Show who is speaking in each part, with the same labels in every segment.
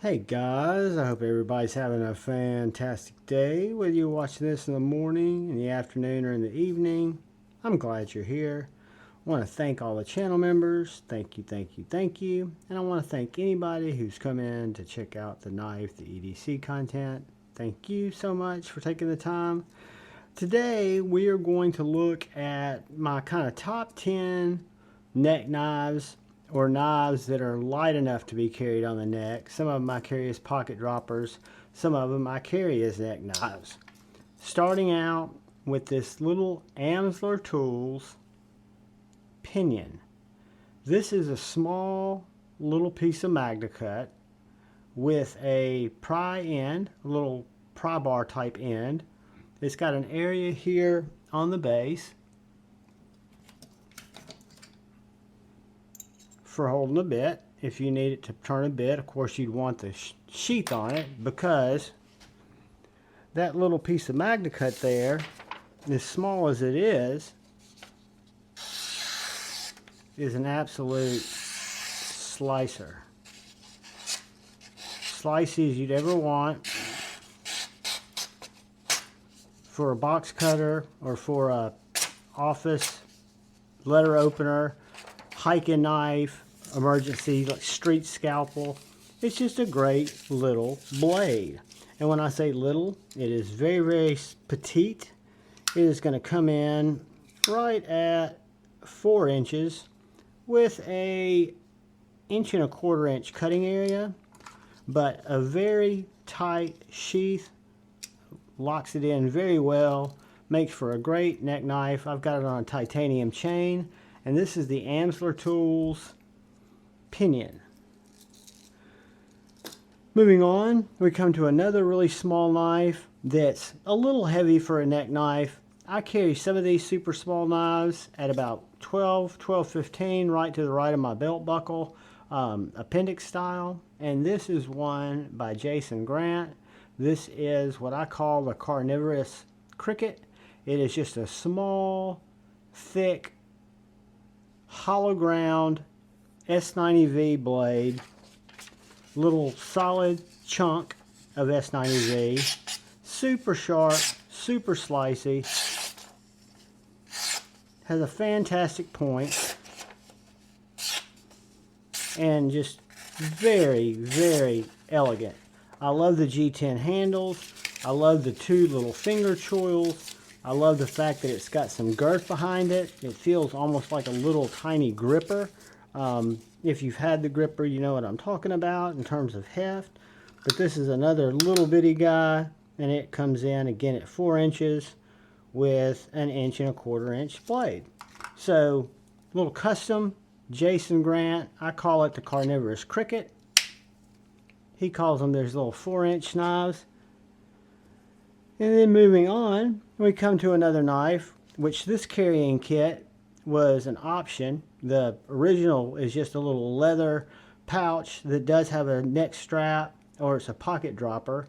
Speaker 1: Hey guys, I hope everybody's having a fantastic day, whether you're watching this in the morning, in the afternoon, or in the evening. I'm glad you're here. I want to thank all the channel members. Thank you, thank you, thank you. And I want to thank anybody who's come in to check out the knife, the EDC content. Thank you so much for taking the time. Today we are going to look at my kind of top 10 neck knives, or knives that are light enough to be carried on the neck. Some of them I carry as pocket droppers. Some of them I carry as neck knives. Starting out with this little Amsler Tools Pinion. This is a small little piece of MagnaCut with a pry end, a little pry bar type end. It's got an area here on the base for holding a bit. If you need it to turn a bit, of course you'd want the sheath on it, because that little piece of MagnaCut there, as small as it is an absolute slicer. Slices you'd ever want for a box cutter or for a office letter opener, hiking knife, emergency like street scalpel. It's just a great little blade. And when I say little, it is very, very petite. It is going to come in right at 4 inches with a 1.25 inch cutting area, but a very tight sheath. Locks it in very well, makes for a great neck knife. I've got it on a titanium chain, and this is the Amsler Tools Pinion. Moving on, we come to another really small knife that's a little heavy for a neck knife. I carry some of these super small knives at about 12-15, right to the right of my belt buckle, appendix style. And this is one by Jason Grant. This is what I call the Carnivorous Cricket. It is just a small, thick, hollow ground S90V blade, little solid chunk of S90V, super sharp, super slicey, has a fantastic point, and just very, very elegant. I love the G10 handles. I love the 2 little finger choils. I love the fact that it's got some girth behind it. It feels almost like a little tiny gripper. If you've had the gripper, you know what I'm talking about in terms of heft. But this is another little bitty guy, and it comes in again at 4 inches with an 1.25 inch blade. So, little custom Jason Grant. I call it the Carnivorous Cricket. He calls them those little 4-inch knives. And then moving on, we come to another knife, which this carrying kit was an option. The original is just a little leather pouch that does have a neck strap, or it's a pocket dropper.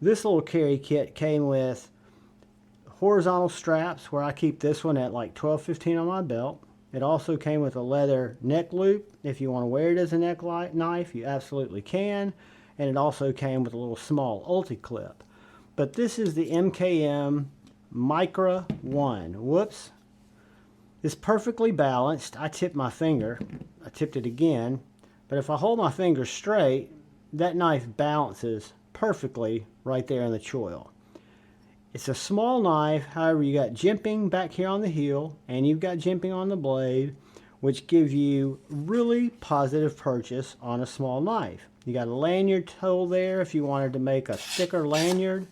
Speaker 1: This little carry kit came with horizontal straps, where I keep this one at like 12-15 on my belt. It also came with a leather neck loop. If you want to wear it as a neck knife, you absolutely can. And it also came with a little small ulti clip. But this is the MKM Micra 1. Whoops. It's perfectly balanced. I tipped my finger. I tipped it again. But if I hold my finger straight, that knife balances perfectly right there in the choil. It's a small knife. However, you got jimping back here on the heel, and you've got jimping on the blade, which give you really positive purchase on a small knife. You got a lanyard toe there if you wanted to make a thicker lanyard.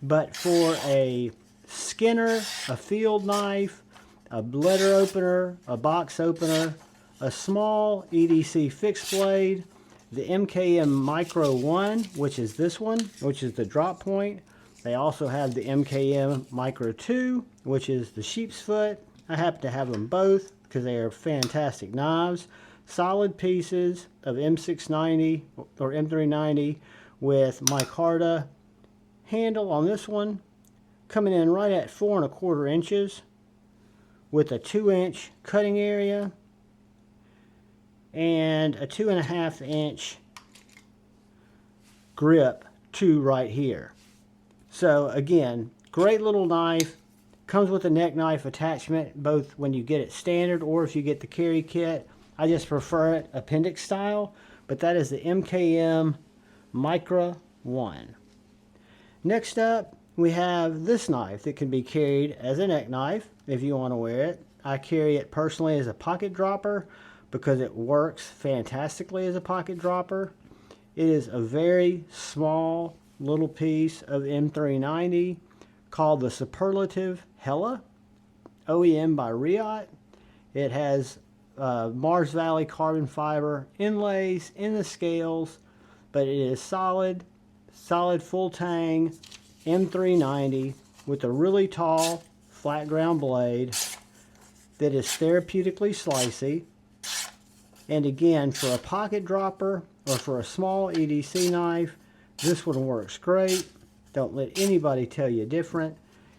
Speaker 1: But for a skinner, a field knife, a letter opener, a box opener, a small EDC fixed blade, the MKM Micro 1, which is this one, which is the drop point. They also have the MKM Micro 2, which is the sheep's foot. I happen to have them both because they are fantastic knives. Solid pieces of M690 or M390 with micarta handle on this one, coming in right at 4.25 inches with a 2-inch cutting area and a 2.5 inch grip to right here. So again, great little knife. Comes with a neck knife attachment, both when you get it standard or if you get the carry kit. I just prefer it appendix style, but that is the MKM Micra 1. Next up, we have this knife that can be carried as a neck knife if you want to wear it. I carry it personally as a pocket dropper because it works fantastically as a pocket dropper. It is a very small little piece of M390 called the Suprlative Hella, OEM by Riot. It has Mars Valley carbon fiber inlays in the scales, but it is solid full tang M390 with a really tall flat ground blade that is therapeutically slicey. And again, for a pocket dropper or for a small EDC knife, this one works great. Don't let anybody tell you different.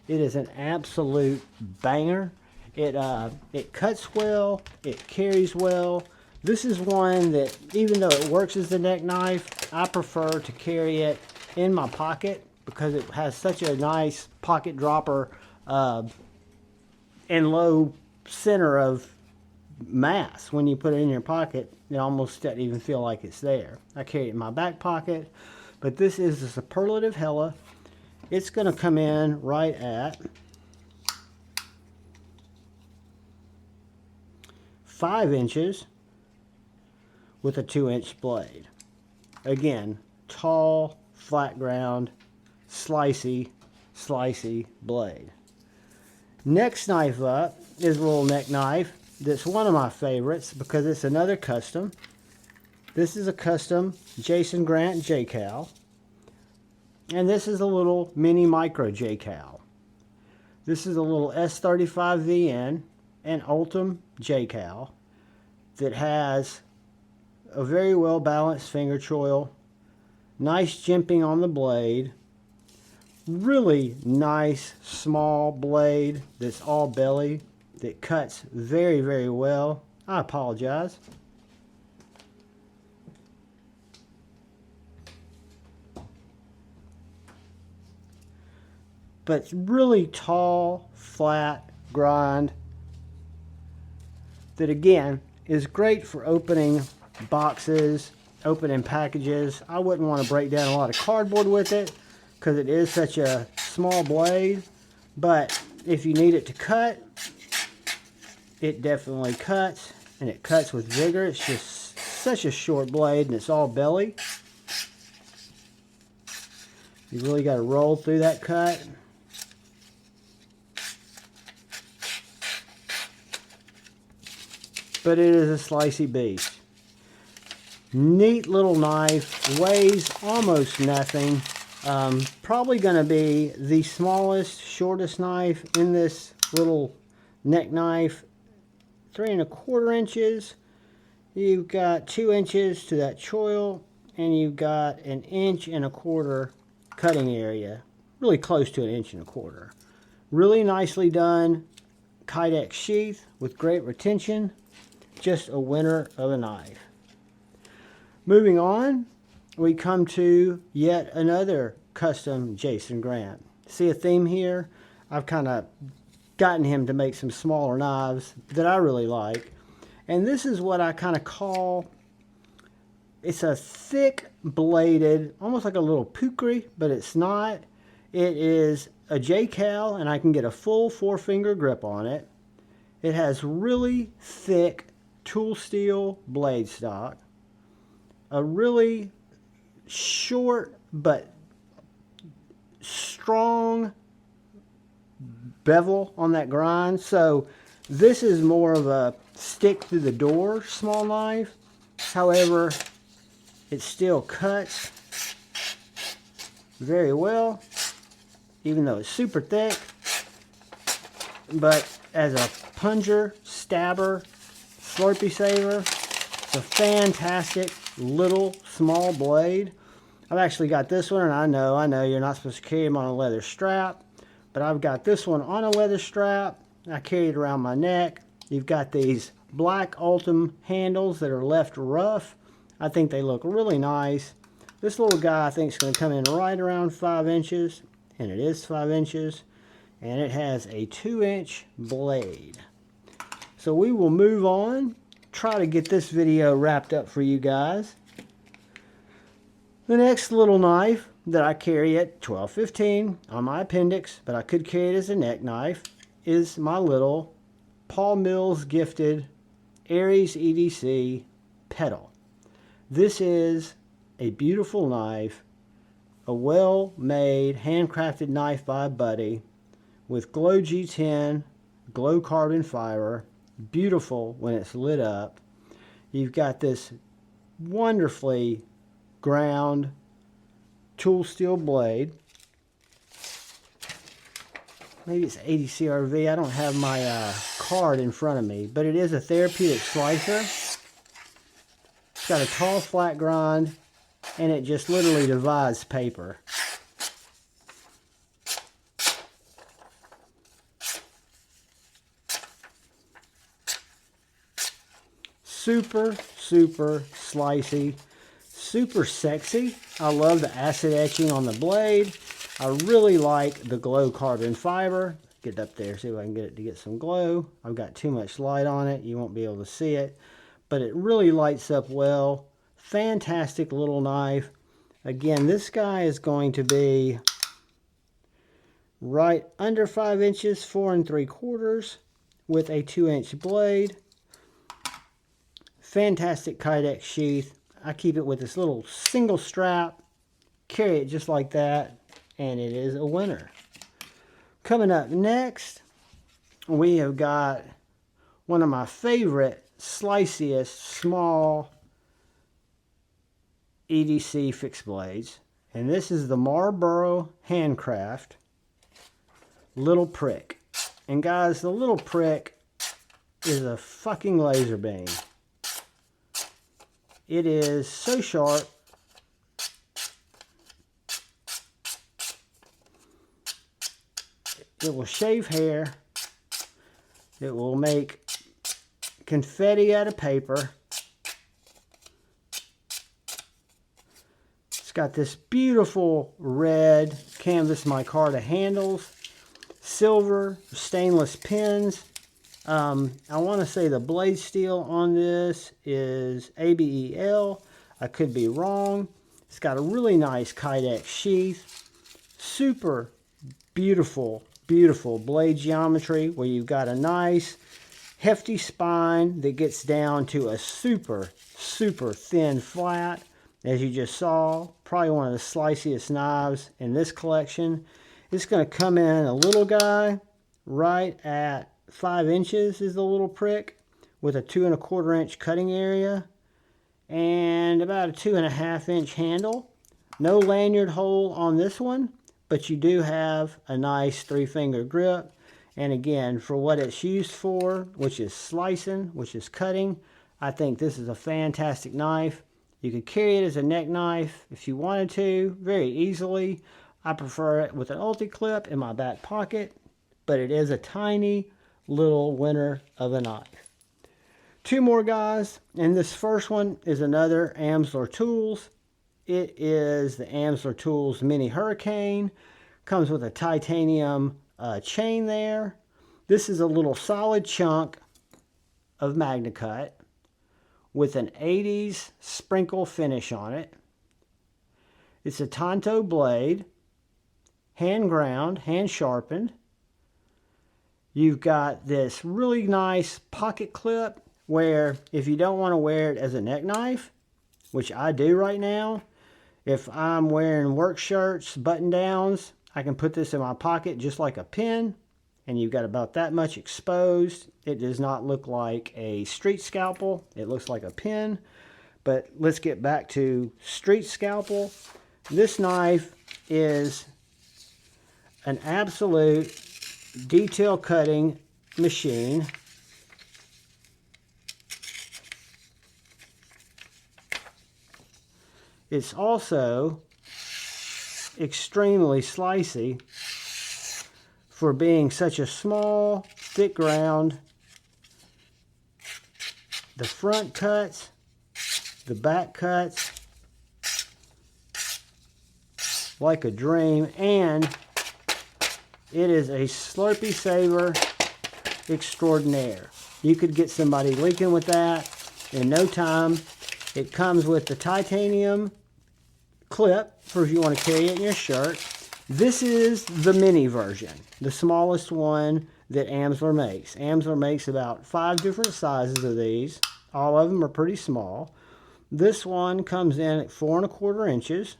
Speaker 1: It is an absolute banger. It cuts well, it carries well. This is one that, even though it works as the neck knife, I prefer to carry it in my pocket because it has such a nice pocket dropper and low center of mass. When you put it in your pocket, it almost doesn't even feel like it's there. I carry it in my back pocket, but this is the Superlative Hella. It's going to come in right at 5 inches with a 2-inch blade. Again, tall, flat ground, slicey blade. Next knife up is a little neck knife that's one of my favorites because it's another custom. This is a custom Jason Grant JKal. And this is a little mini micro JKal. This is a little S35VN and Ultim JKal that has a very well balanced finger choil, nice jimping on the blade, really nice small blade that's all belly that cuts very, very well. I apologize. But it's really tall, flat grind that again is great for opening boxes, opening packages. I wouldn't want to break down a lot of cardboard with it because it is such a small blade, but if you need it to cut, it definitely cuts, and it cuts with vigor. It's just such a short blade and it's all belly. You really got to roll through that cut. But it is a slicey beast. Neat little knife, weighs almost nothing. Probably going to be the smallest, shortest knife in this little neck knife. 3 1/4 inches. You've got 2 inches to that choil, and you've got 1 1/4 inch cutting area. Really close to 1 1/4 inch. Really nicely done Kydex sheath with great retention. Just a winner of a knife. Moving on, we come to yet another custom Jason Grant. See a theme here? I've kind of gotten him to make some smaller knives that I really like. And this is what I kind of call, it's a thick bladed, almost like a little pukri, but it's not. It is a JKal, and I can get a full 4-finger grip on it. It has really thick tool steel blade stock, a really short but strong bevel on that grind. So this is more of a stick through the door small knife. However, it still cuts very well, even though it's super thick. But as a plunger, stabber, Slurpee saver, it's a fantastic little small blade. I've actually got this one, and I know you're not supposed to carry them on a leather strap, but I've got this one on a leather strap. I carry it around my neck. You've got these black Ultim handles that are left rough. I think they look really nice. This little guy I think is going to come in right around 5 inches, and it is 5 inches, and it has a 2-inch blade. So we will move on, try to get this video wrapped up for you guys. The next little knife that I carry at 12-15 on my appendix, but I could carry it as a neck knife, is my little Paul Mills gifted Aries EDC Petal. This is a beautiful knife, a well-made, handcrafted knife by a buddy with glow G10, glow carbon fiber, beautiful when it's lit up. You've got this wonderfully ground tool steel blade. Maybe it's EDC RV. I don't have my card in front of me, but it is a therapeutic slicer. It's got a tall flat grind, and it just literally divides paper. Super, super slicey, super sexy. I love the acid etching on the blade. I really like the glow carbon fiber. Get up there, see if I can get it to get some glow. I've got too much light on it. You won't be able to see it, but it really lights up well. Fantastic little knife. Again, this guy is going to be right under 5 inches, 4 3/4, with a 2-inch blade. Fantastic Kydex sheath. I keep it with this little single strap. Carry it just like that, and it is a winner. Coming up next, we have got one of my favorite sliciest small EDC fixed blades, and this is the Marlborough Handcraft Little Prick. And guys, the Little Prick is a fucking laser beam. It is so sharp. It will shave hair. It will make confetti out of paper. It's got this beautiful red canvas micarta handles, silver stainless pins. I want to say the blade steel on this is ABEL. I could be wrong. It's got a really nice Kydex sheath. Super beautiful, beautiful blade geometry where you've got a nice hefty spine that gets down to a super, super thin flat. As you just saw, probably one of the sliciest knives in this collection. It's going to come in a little guy right at 5 inches is the Little Prick, with a 2 1/4 inch cutting area and about a 2 1/2 inch handle. No lanyard hole on this one, but you do have a nice 3-finger grip. And again, for what it's used for, which is slicing, which is cutting, I think this is a fantastic knife. You could carry it as a neck knife if you wanted to, very easily. I prefer it with an ulti-clip in my back pocket, but it is a tiny little winner of a knife. 2 more guys, and this first one is another Amsler Tools. It is the Amsler Tools Mini Hurricane. Comes with a titanium chain there. This is a little solid chunk of MagnaCut with an 80s sprinkle finish on it. It's a Tonto blade, hand ground, hand sharpened. You've got this really nice pocket clip where if you don't want to wear it as a neck knife, which I do right now, if I'm wearing work shirts, button downs, I can put this in my pocket just like a pin, and you've got about that much exposed. It does not look like a street scalpel. It looks like a pin. But let's get back to street scalpel. This knife is an absolute detail cutting machine. It's also extremely slicey for being such a small, thick ground. The front cuts, the back cuts, like a dream, and it is a Slurpee saver extraordinaire. You could get somebody leaking with that in no time. It comes with the titanium clip for if you want to carry it in your shirt. This is the mini version, the smallest one that Amsler makes. Amsler makes about 5 different sizes of these. All of them are pretty small. This one comes in at 4 1/4 inches.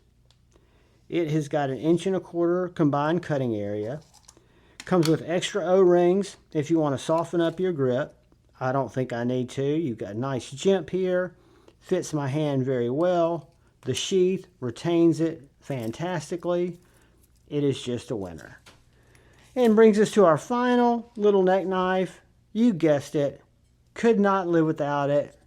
Speaker 1: It has got 1 1/4 inch combined cutting area. Comes with extra O-rings if you want to soften up your grip. I don't think I need to. You've got a nice jimp here. Fits my hand very well. The sheath retains it fantastically. It is just a winner. And brings us to our final little neck knife. You guessed it. Could not live without it.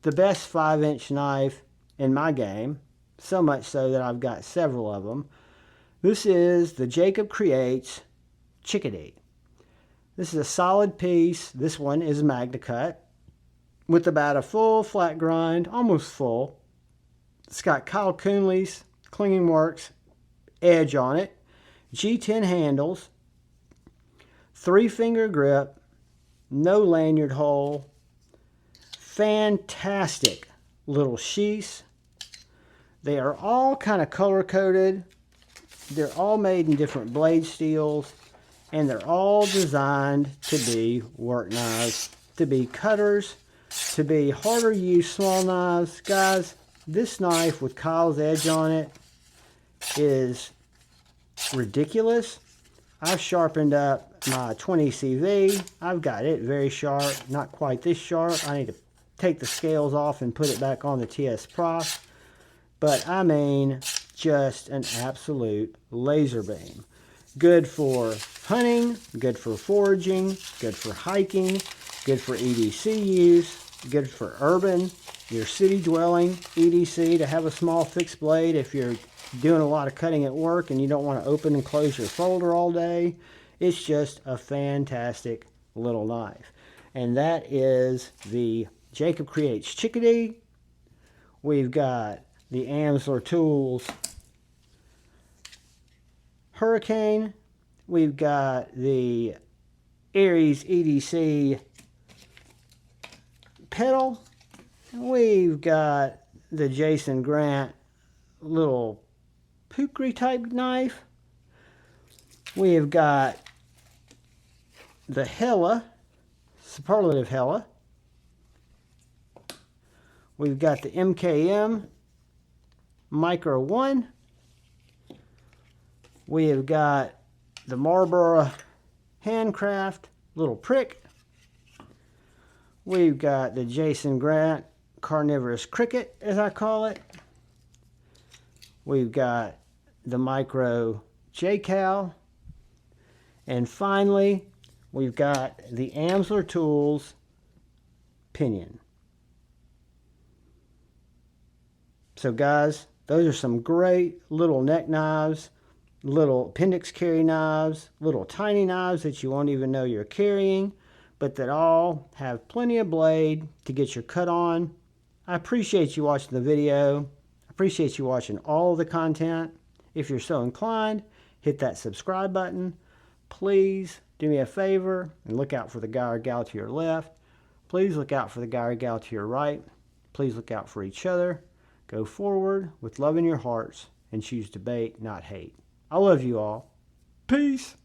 Speaker 1: The best 5-inch knife in my game. So much so that I've got several of them. This is the Jakeb Creates Chikadee. This is a solid piece. This one is Magna Cut with about a full flat grind, almost full. It's got Kyle Coonley's Clinging Works edge on it. G10 handles, 3-finger grip, no lanyard hole. Fantastic little sheaths. They are all kind of color coded. They're all made in different blade steels, and they're all designed to be work knives, to be cutters, to be harder use small knives. Guys, this knife with Kyle's edge on it is ridiculous. I've sharpened up my 20 CV. I've got it very sharp, not quite this sharp. I need to take the scales off and put it back on the TS Pro. But I mean, just an absolute laser beam. Good for hunting, good for foraging, good for hiking, good for EDC use, good for urban, your city dwelling EDC, to have a small fixed blade if you're doing a lot of cutting at work and you don't want to open and close your folder all day. It's just a fantastic little knife. And that is the Jakeb Creates Chikadee. We've got the Amsler Tools Hurricane. We've got the Aries EDC Petal. We've got the Jason Grant little pookery type knife. We have got the Hella, Superlative Hella. We've got the MKM Micra 1. We have got the Marlborough Handcraft little prick. We've got the Jason Grant Carnivorous Cricket, as I call it. We've got the Mikro JKal. And finally, we've got the Amsler Tools Pinion. So guys, those are some great little neck knives, little appendix carry knives, little tiny knives that you won't even know you're carrying, but that all have plenty of blade to get your cut on. I appreciate you watching the video. I appreciate you watching all of the content. If you're so inclined, hit that subscribe button. Please do me a favor and look out for the guy or gal to your left. Please look out for the guy or gal to your right. Please look out for each other. Go forward with love in your hearts and choose debate, not hate. I love you all. Peace.